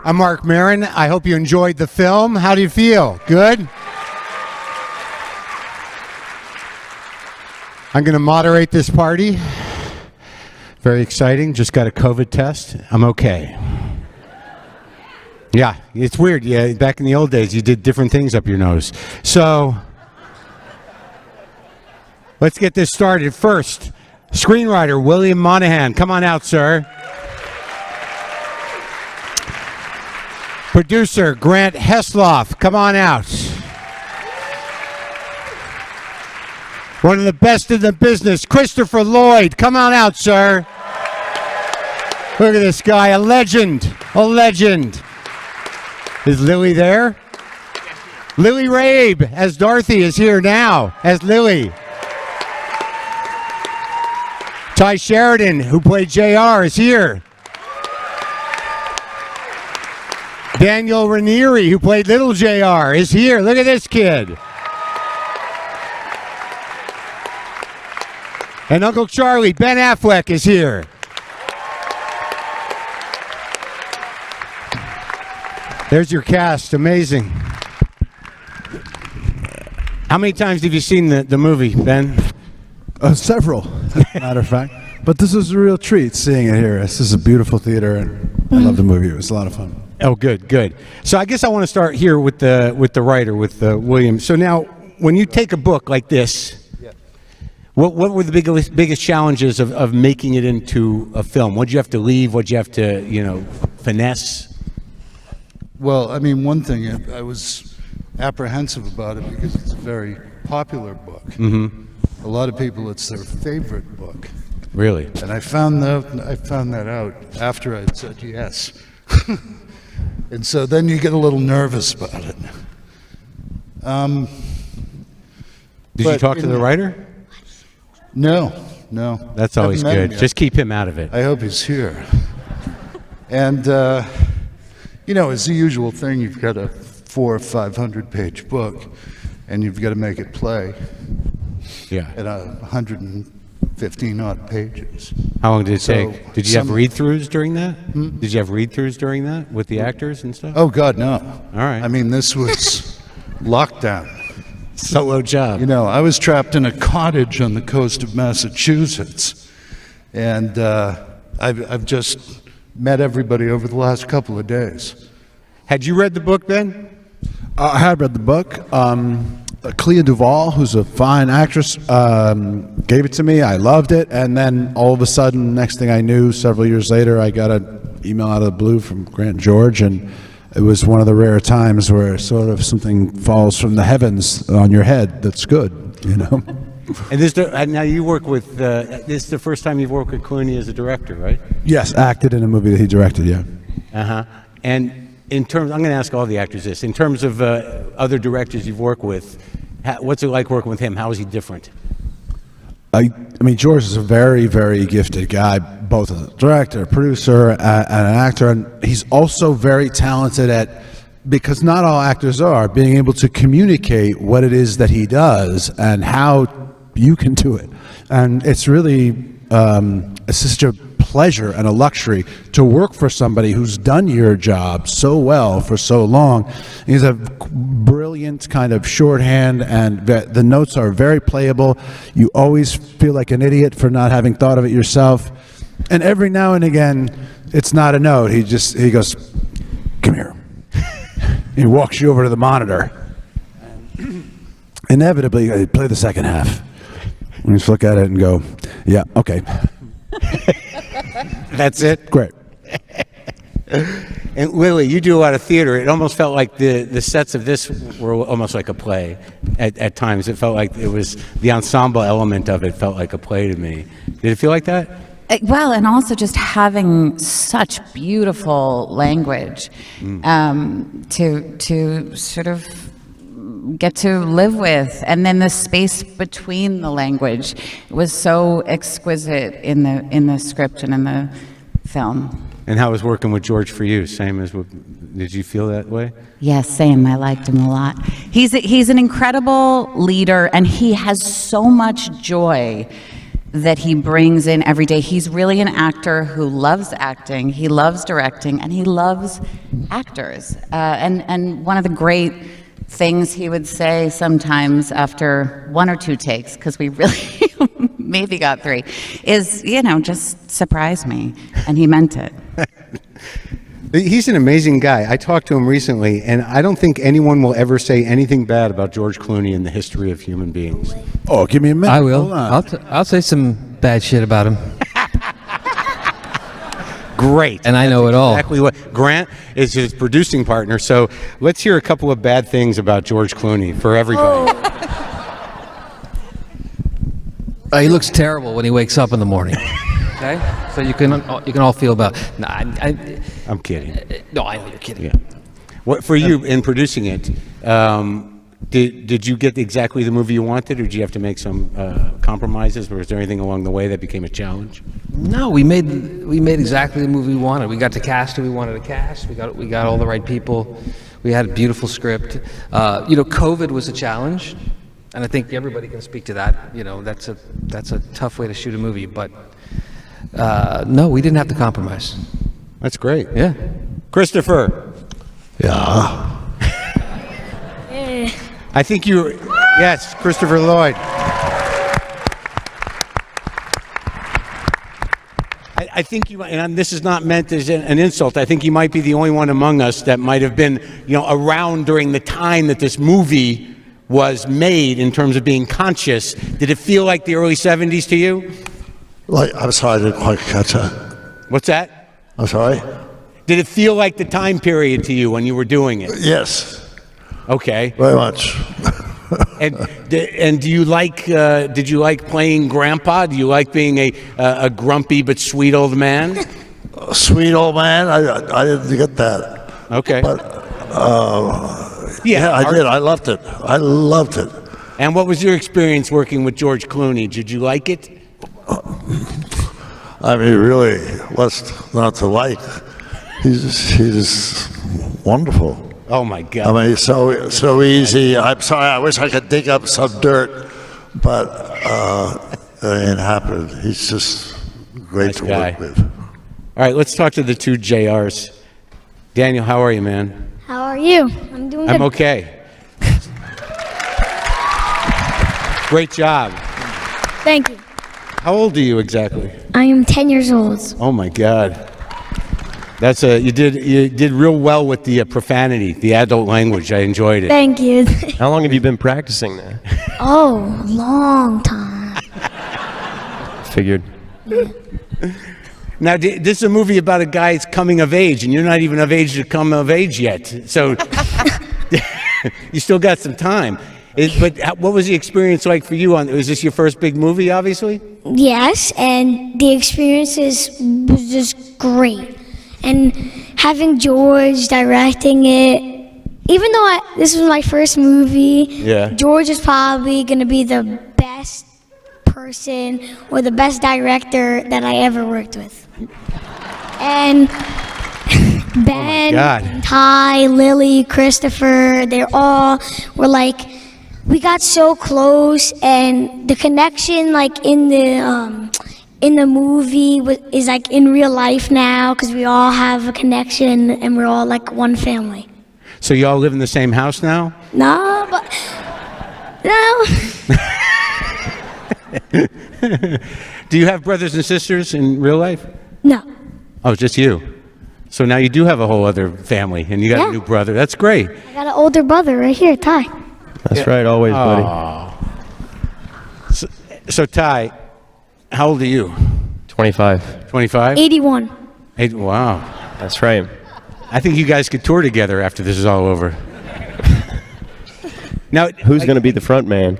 I'm Marc Maron. I hope you enjoyed the film. How do you feel? Good? I'm going to moderate this party. Very exciting. Just got a COVID test. I'm okay. Yeah, it's weird. Yeah, back in the old days, you did different things up your nose. So, let's get this started. First, screenwriter William Monahan. Come on out, sir. Producer Grant Heslov. Come on out. One of the best in the business, Christopher Lloyd. Come on out, sir. Look at this guy, a legend, a legend. Is Lily there? Lily Rabe as Dorothy is here now, as Lily. Tye Sheridan, who played JR, is here. Daniel Ranieri, who played Little JR, is here. Look at this kid. And Uncle Charlie, Ben Affleck, is here. There's your cast. Amazing. How many times have you seen the movie, Ben? Several, as a matter of fact. But this was a real treat seeing it here. This is a beautiful theater, and I love the movie. It was a lot of fun. Oh, good, good. So I guess I want to start here with the writer, with William. So now, when you take a book like this, what were the biggest challenges of making it into a film? What did you have to leave? What did you have to, finesse? Well, I mean, one thing, I was apprehensive about it because it's a very popular book. Mm-hmm. A lot of people, it's their favorite book. Really? And I found that out after I'd said yes. And so then you get a little nervous about it. Did you talk to the writer? No. That's always good. Just keep him out of it. I hope he's here. And, it's the usual thing. You've got a 400- or 500-page book, and you've got to make it play. Yeah. At 115-odd pages. How long did it take? Did you have read-throughs during that? Did you have read-throughs during that with the actors and stuff? Oh, God, no. All right. I mean, this was lockdown. Solo job. I was trapped in a cottage on the coast of Massachusetts, and I've just met everybody over the last couple of days. Had you read the book, Ben? I had read the book. Clea Duvall, who's a fine actress, gave it to me. I loved it, and then all of a sudden, next thing I knew, several years later, I got an email out of the blue from Grant and George, and it was one of the rare times where sort of something falls from the heavens on your head that's good, And now you work with, this is the first time you've worked with Clooney as a director, right? Yes, acted in a movie that he directed, yeah. Uh-huh. And in terms, I'm going to ask all the actors this, in terms of other directors you've worked with, what's it like working with him? How is he different? I mean, George is a very, very gifted guy, both as a director, producer, and an actor, and he's also very talented at, because not all actors are, being able to communicate what it is that he does and how you can do it. And it's really, it's such a pleasure and a luxury to work for somebody who's done your job so well for so long. He's a brilliant kind of shorthand, and the notes are very playable. You always feel like an idiot for not having thought of it yourself. And every now and again, it's not a note. He goes, "Come here." He walks you over to the monitor. Inevitably, I play the second half. You just look at it and go, "Yeah, okay." That's it? Great. And Lily, you do a lot of theater. It almost felt like the sets of this were almost like a play at times. It felt like it was the ensemble element of it felt like a play to me. Did it feel like that? Well, and also just having such beautiful language to sort of get to live with, and then the space between the language was so exquisite in the script and in the film. And how was working with George for you? Same as did you feel that way? Yes, same. I liked him a lot. He's an incredible leader, and he has so much joy that he brings in every day. He's really an actor who loves acting, he loves directing, and he loves actors. And one of the great things he would say sometimes after 1 or 2 takes, because we really maybe got 3, is, just surprise me. And he meant it. He's an amazing guy. I talked to him recently, and I don't think anyone will ever say anything bad about George Clooney in the history of human beings. Oh, give me a minute. I will. Hold on. I'll say some bad shit about him. Great. And I know it all. Exactly what Grant is his producing partner. So let's hear a couple of bad things about George Clooney for everybody. He looks terrible when he wakes up in the morning. Okay, so you can all feel about. No, I'm kidding. No, I know you're kidding. Yeah. What for you in producing it? Did you get exactly the movie you wanted, or did you have to make some compromises? Or was there anything along the way that became a challenge? No, we made exactly the movie we wanted. We got to cast who we wanted to cast. We got all the right people. We had a beautiful script. COVID was a challenge, and I think everybody can speak to that. That's a tough way to shoot a movie, but no, we didn't have to compromise. That's great. Yeah. Christopher. Yeah. I think yes, Christopher Lloyd. I think you, and this is not meant as an insult, I think you might be the only one among us that might have been, around during the time that this movie was made in terms of being conscious. Did it feel like the early 70s to you? I'm sorry, I didn't quite catch that. What's that? I'm sorry? Did it feel like the time period to you when you were doing it? Yes, Okay. very much. And do you like? Did you like playing Grandpa? Do you like being a grumpy but sweet old man? Sweet old man, I didn't get that. Okay. But, yeah, I did. I loved it. I loved it. And what was your experience working with George Clooney? Did you like it? I mean, really, what's not to like? He's wonderful. Oh my God! I mean, so easy. I'm sorry. I wish I could dig up some dirt, but it ain't happened. He's just great Nice to guy. work with. All right, let's talk to the 2 JRs. Daniel, how are you, man? How are you? I'm doing good. I'm okay. Great job. Thank you. How old are you exactly? I am 10 years old. Oh my God. That's you did real well with the profanity, the adult language. I enjoyed it. Thank you. How long have you been practicing that? Oh, long time. Figured. Now, this is a movie about a guy's coming of age, and you're not even of age to come of age yet. So you still got some time. But what was the experience like for you? Was this your first big movie, obviously? Yes, and the experience was just great. And having George directing it, even though this was my first movie, Yeah. George is probably going to be the best person or the best director that I ever worked with. And Ben, God. Tye, Lily, Christopher, they all were like, we got so close, and the connection like in the movie is like in real life now, because we all have a connection and we're all like one family. So you all live in the same house now? No, but no. Do you have brothers and sisters in real life? No. Oh, just you. So now you do have a whole other family, and you got Yeah. a new brother. That's great. I got an older brother right here, Tye. That's right, always, buddy. So Tye, how old are you? 25. 25? 81. Wow. That's right. I think you guys could tour together after this is all over. Now, Who's going to be the front man?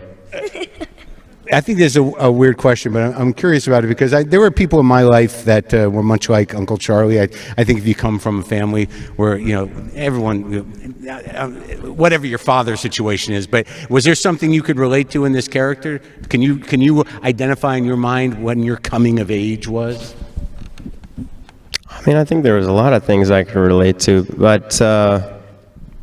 I think there's a weird question, but I'm curious about it because there were people in my life that were much like Uncle Charlie. I think if you come from a family where, everyone, whatever your father's situation is, but was there something you could relate to in this character? Can you identify in your mind when your coming of age was? I mean, I think there was a lot of things I could relate to, but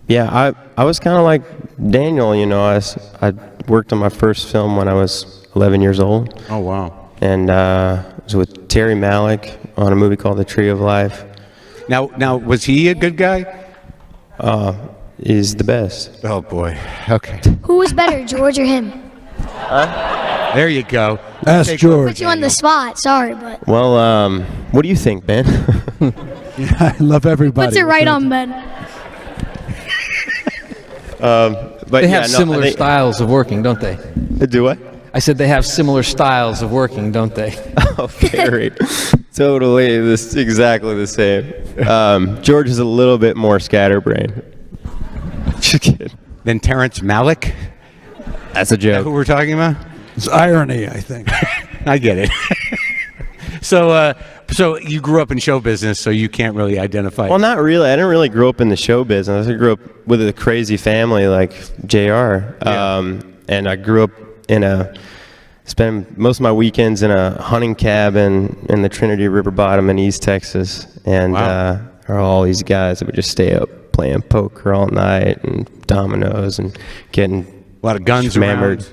yeah, I was kind of like Daniel, I worked on my first film when I was 11 years old. Oh, wow. and was with Terry Malick on a movie called The Tree of Life. Now, was he a good guy? He's the best. Oh boy. Okay. Who was better, George or him? There you go. Ask George. Put you on the spot. Sorry, but Well, what do you think, Ben? I love everybody. puts it right on Ben. But They have yeah, no, similar styles of working, don't they? Do I? I said they have similar styles of working, don't they? Oh, very. Totally, exactly the same. George is a little bit more scatterbrained. Just kidding. Then Terrence Malick. That's a Who joke. we're talking about? It's irony, I think. I get it. So you grew up in show business, so you can't really identify. Well, not really. I didn't really grow up in the show business. I grew up with a crazy family like JR. And I grew up spent most of my weekends in a hunting cabin in the Trinity River bottom in East Texas. And Wow. there are all these guys that would just stay up playing poker all night and dominoes and getting a lot of guns hammered. around.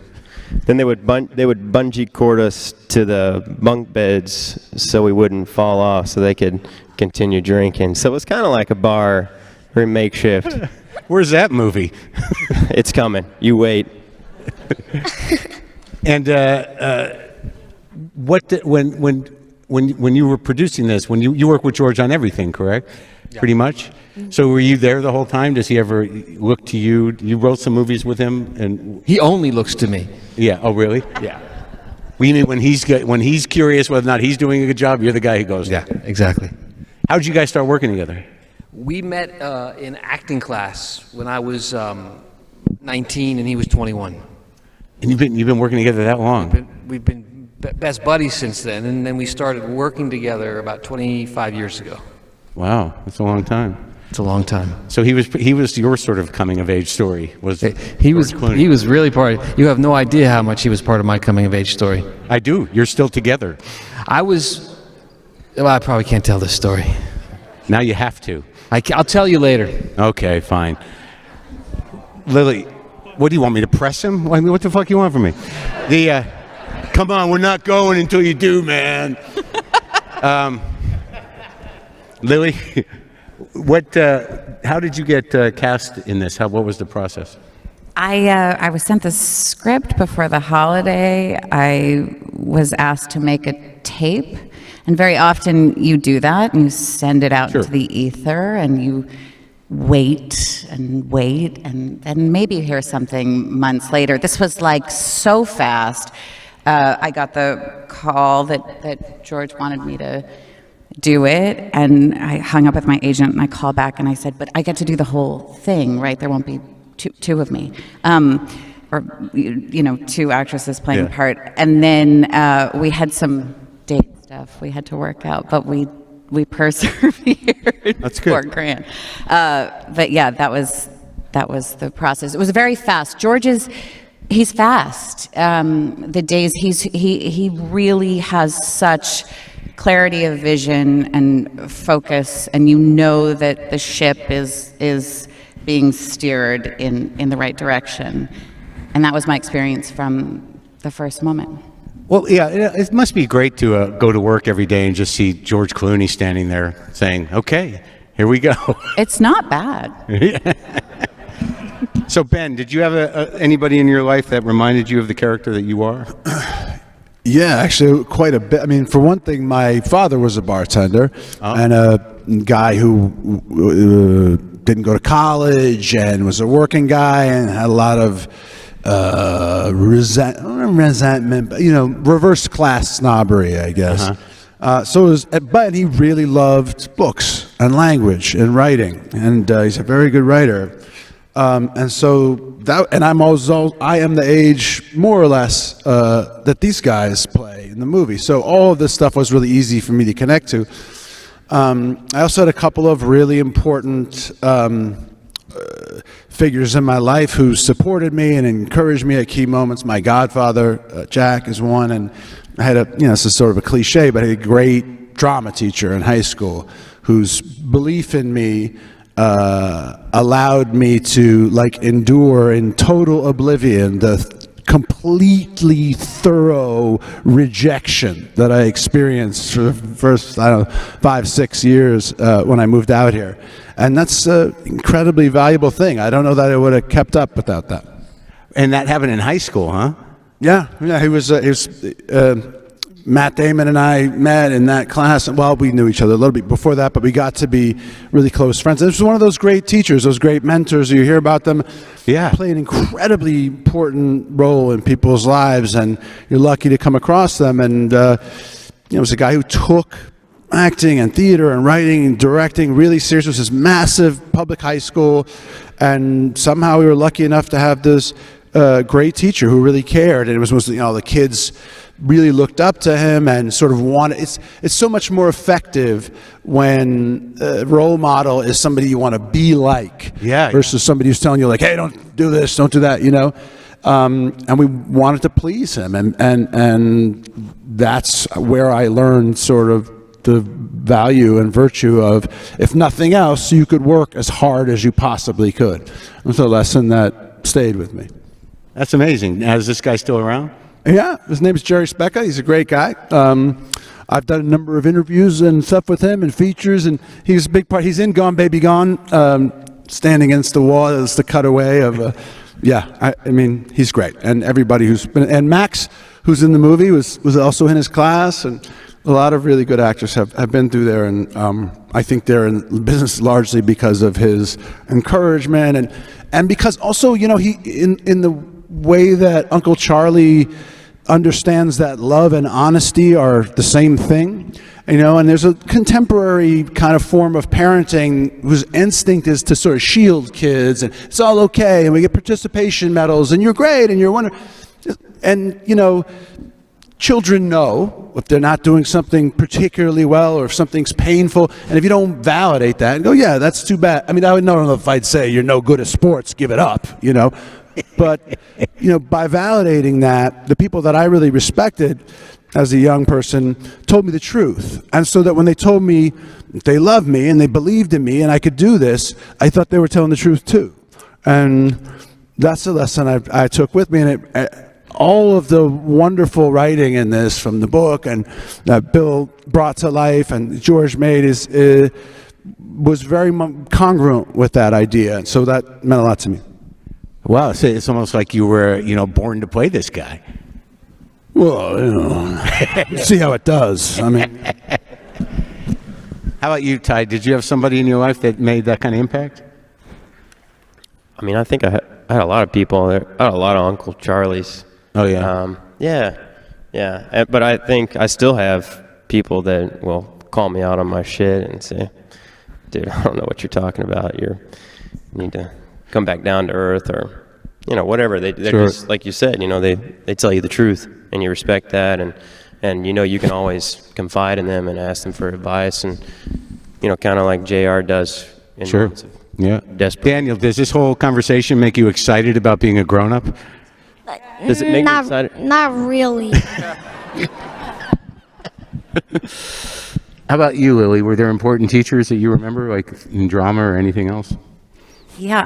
Then they would bungee cord us to the bunk beds so we wouldn't fall off, so they could continue drinking. So it was kind of like a bar or makeshift. Where's that movie? It's coming. You wait. And when you were producing this, when you work with George on everything, correct? Yeah. Pretty much. So were you there the whole time? Does he ever look to you? You wrote some movies with him, and He only looks to me. yeah. Oh, really? Yeah. We mean when he's curious whether or not he's doing a good job, you're the guy who goes. Yeah, exactly. How did you guys start working together? We met in acting class when I was 19 and he was 21. And you've been working together that long. We've been best buddies since then, and then we started working together about 25 years ago. Wow, that's a long time. It's a long time. So he was your sort of coming of age story. He was George Clooney. he was really part. You have no idea how much he was part of my coming of age story. I do. You're still together. Well, I probably can't tell this story. Now you have to. I'll tell you later. Okay, fine. Lily, what do you want me to press him? I mean, what the fuck you want from me? Come on, we're not going until you do, man. Lily, how did you get cast in this? What was the process? I was sent the script before the holiday. I was asked to make a tape, and very often you do that, and you send it out Sure. into the ether, and you wait, and then maybe you hear something months later. This was like so fast. I got the call that George wanted me to do it, and I hung up with my agent, and I called back, and I said, but I get to do the whole thing, right? There won't be two of me, or two actresses playing a part. And then we had some date stuff we had to work out, but we persevered. That's good. For Grant. But yeah, that was the process. It was very fast. He's fast. The days he really has such clarity of vision and focus, and you know that the ship is being steered in the right direction. And that was my experience from the first moment. Well, yeah, it must be great to go to work every day and just see George Clooney standing there saying, okay, here we go. It's not bad. So, Ben, did you have anybody in your life that reminded you of the character that you are? Yeah, actually, quite a bit. I mean, for one thing, my father was a bartender and a guy who didn't go to college and was a working guy and had a lot of resentment, but, reverse class snobbery, I guess. But he really loved books and language and writing, and he's a very good writer. I am the age, more or less, that these guys play in the movie. So all of this stuff was really easy for me to connect to. I also had a couple of really important figures in my life who supported me and encouraged me at key moments. My godfather, Jack, is one, and I had this is sort of a cliche, but I had a great drama teacher in high school whose belief in me allowed me to endure in total oblivion the completely thorough rejection that I experienced for the first, 5-6 years when I moved out here. And that's an incredibly valuable thing. I don't know that I would have kept up without that. And that happened in high school, huh? Yeah, he was Matt Damon and I met in that class. Well, we knew each other a little bit before that, but we got to be really close friends. This was one of those great teachers, those great mentors. You hear about them. Yeah. Play an incredibly important role in people's lives, and you're lucky to come across them. And it was a guy who took acting and theater and writing and directing really serious. It was this massive public high school, and somehow we were lucky enough to have this great teacher who really cared. And it was the kids really looked up to him and sort of wanted. It's so much more effective when a role model is somebody you want to be like, versus somebody who's telling you like, hey, don't do this, don't do that, and we wanted to please him, and that's where I learned sort of the value and virtue of, if nothing else, you could work as hard as you possibly could. It's a lesson that stayed with me. That's amazing. Now, is this guy still around? Yeah, his name is Jerry Specca. He's a great guy. I've done a number of interviews and stuff with him and features, and he's a big part. He's in Gone Baby Gone, standing against the wall as the cutaway of I mean, he's great. And everybody who's been, and Max, who's in the movie, was also in his class, and a lot of really good actors have been through there, and I think they're in business largely because of his encouragement, and because also, he in the way that Uncle Charlie understands that love and honesty are the same thing, and there's a contemporary kind of form of parenting whose instinct is to sort of shield kids, and it's all okay, and we get participation medals, and you're great, and you're wonderful, and children know if they're not doing something particularly well, or if something's painful, and if you don't validate that and go, yeah, that's too bad. I mean, I would know if I'd say you're no good at sports, give it up, But, by validating that, the people that I really respected as a young person told me the truth. And so that when they told me they loved me and they believed in me and I could do this, I thought they were telling the truth too. And that's a lesson I took with me. And all of the wonderful writing in this from the book and that Bill brought to life and George made was very congruent with that idea. And so that meant a lot to me. Wow, so it's almost like you were, born to play this guy. Well, see how it does. I mean, how about you, Tye? Did you have somebody in your life that made that kind of impact? I mean, I think I had a lot of people there. I had a lot of Uncle Charlies. Oh, yeah? Yeah. But I think I still have people that will call me out on my shit and say, dude, I don't know what you're talking about. You need to come back down to earth, or whatever. They're just like you said, they tell you the truth, and you respect that, and you can always confide in them and ask them for advice, and kind of like JR does in moments of desperate. Daniel, does this whole conversation make you excited about being a grown-up? Does it make you excited? Not really. How about you, Lily? Were there important teachers that you remember, like in drama or anything else? Yeah,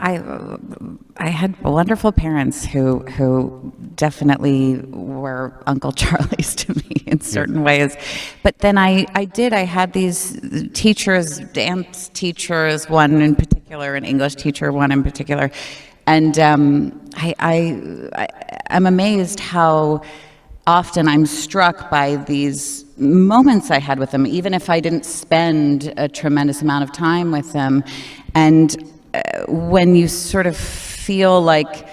I had wonderful parents who definitely were Uncle Charlies to me in certain ways. But then I had these teachers, dance teachers, one in particular, an English teacher, one in particular. And I'm amazed how often I'm struck by these moments I had with them, even if I didn't spend a tremendous amount of time with them. And when you sort of feel like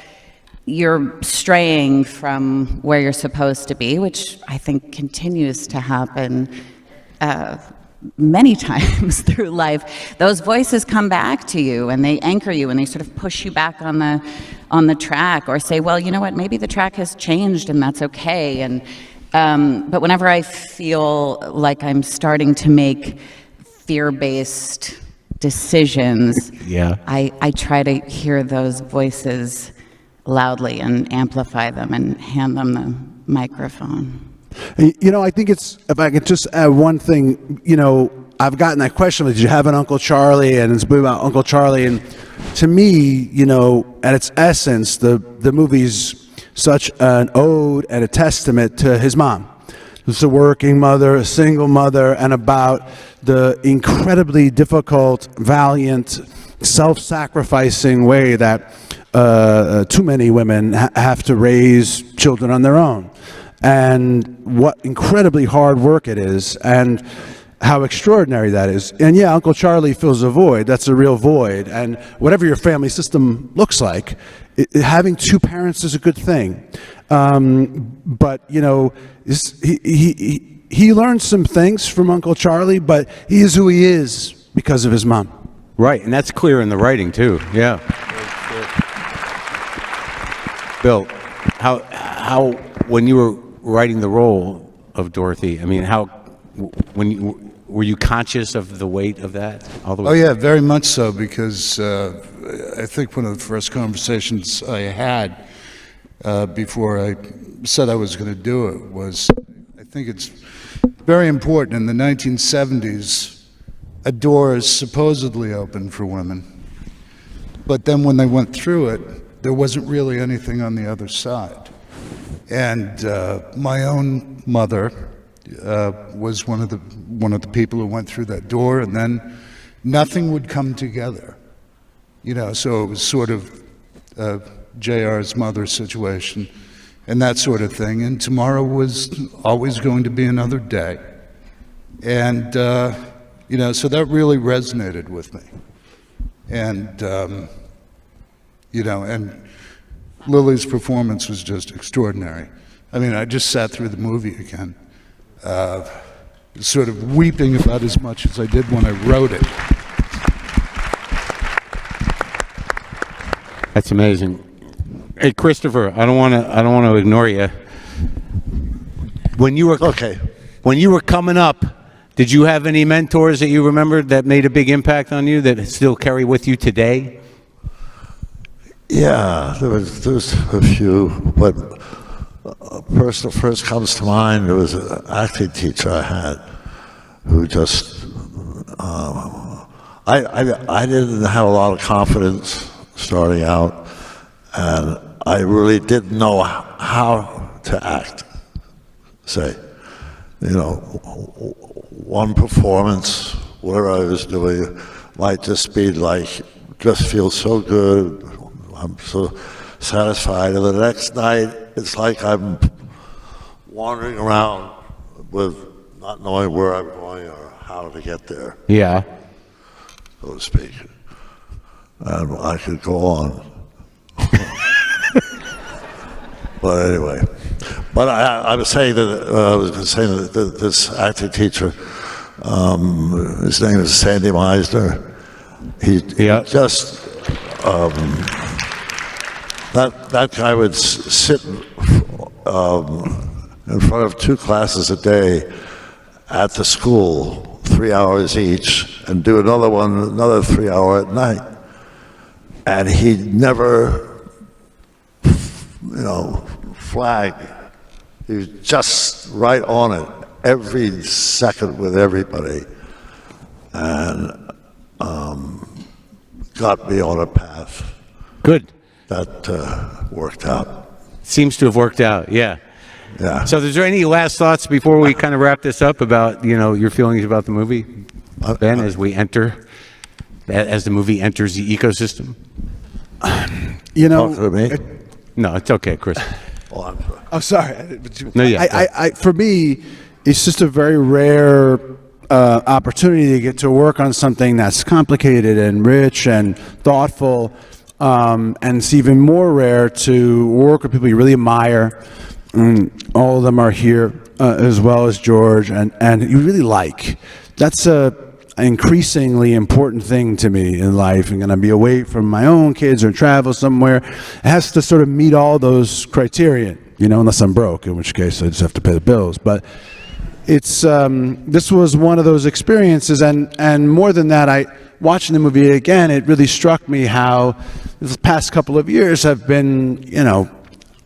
you're straying from where you're supposed to be, which I think continues to happen many times through life, those voices come back to you and they anchor you and they sort of push you back on the track, or say, well, you know what, maybe the track has changed and that's okay. And but whenever I feel like I'm starting to make fear-based decisions, I try to hear those voices loudly and amplify them and hand them the microphone. I think if I could just add one thing, I've gotten that question, did you have an Uncle Charlie? And it's about Uncle Charlie. And to me, at its essence, the movie's such an ode and a testament to his mom. Who's a working mother, a single mother, and about the incredibly difficult, valiant, self-sacrificing way that too many women have to raise children on their own, and what incredibly hard work it is, and how extraordinary that is. And yeah, Uncle Charlie fills a void. That's a real void. And whatever your family system looks like, having two parents is a good thing. But you know, he learned some things from Uncle Charlie, but he is who he is because of his mom. Right, and that's clear in the writing too. Yeah. Bill, how when you were writing the role of Dorothy, I mean, were you conscious of the weight of that all the way? Oh yeah, very much so, because I think one of the first conversations I had before I said I was going to do it was, I think it's very important. In the 1970s, a door is supposedly open for women, but then when they went through it, there wasn't really anything on the other side. And my own mother was one of the people who went through that door, and then nothing would come together. You know, so it was sort of JR's mother situation and that sort of thing. And tomorrow was always going to be another day. And, you know, so that really resonated with me. And, you know, and Lily's performance was just extraordinary. I mean, I just sat through the movie again, sort of weeping about as much as I did when I wrote it. That's amazing. Hey, Christopher, I don't want to ignore you. When you were coming up, did you have any mentors that you remembered that made a big impact on you that still carry with you today? Yeah, there was a few, but person first comes to mind. There was an acting teacher I had who just I didn't have a lot of confidence starting out, and I really didn't know how to act. Say, you know, one performance, whatever I was doing, might just be like, just feel so good, I'm so satisfied, and the next night it's like I'm wandering around with not knowing where I'm going or how to get there. Yeah. So to speak. And I could go on. But anyway, but I was saying that this acting teacher, his name is Sandy Meisner. He just that guy would sit in front of 2 classes a day at the school, 3 hours each, and do another 3 hour at night. And he never, you know, flagged. He was just right on it every second with everybody, and got me on a path. Good. That worked out. Seems to have worked out, yeah. Yeah. So is there any last thoughts before we kind of wrap this up about, you know, your feelings about the movie, Ben, as the movie enters the ecosystem? You know, Talk to me. No, it's okay, Chris. I'm sorry. No, yeah. For me, it's just a very rare opportunity to get to work on something that's complicated and rich and thoughtful, and it's even more rare to work with people you really admire. All of them are here, as well as George, and you really like. That's an increasingly important thing to me in life. I'm going to be away from my own kids or travel somewhere. It has to sort of meet all those criteria, you know, unless I'm broke, in which case I just have to pay the bills. But it's this was one of those experiences, and more than that, watching the movie again, it really struck me how the past couple of years have been, you know,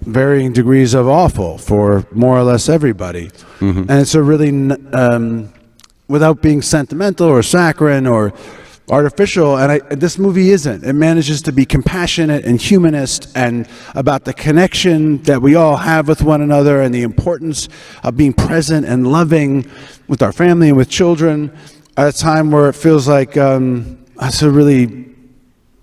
varying degrees of awful for more or less everybody. Mm-hmm. And it's a really, without being sentimental or saccharine or artificial, and this movie isn't. It manages to be compassionate and humanist and about the connection that we all have with one another and the importance of being present and loving with our family and with children at a time where it feels like it's a really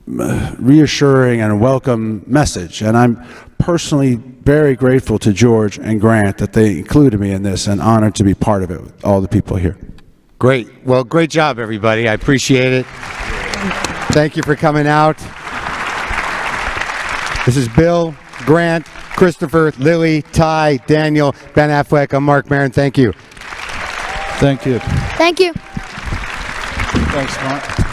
reassuring and welcome message. And I'm personally very grateful to George and Grant that they included me in this, and honored to be part of it with all the people here. Great. Well, great job, everybody. I appreciate it. Thank you for coming out. This is Bill, Grant, Christopher, Lily, Tye, Daniel, Ben Affleck. I'm Marc Maron. Thank you. Thank you. Thank you. Thanks, Mark.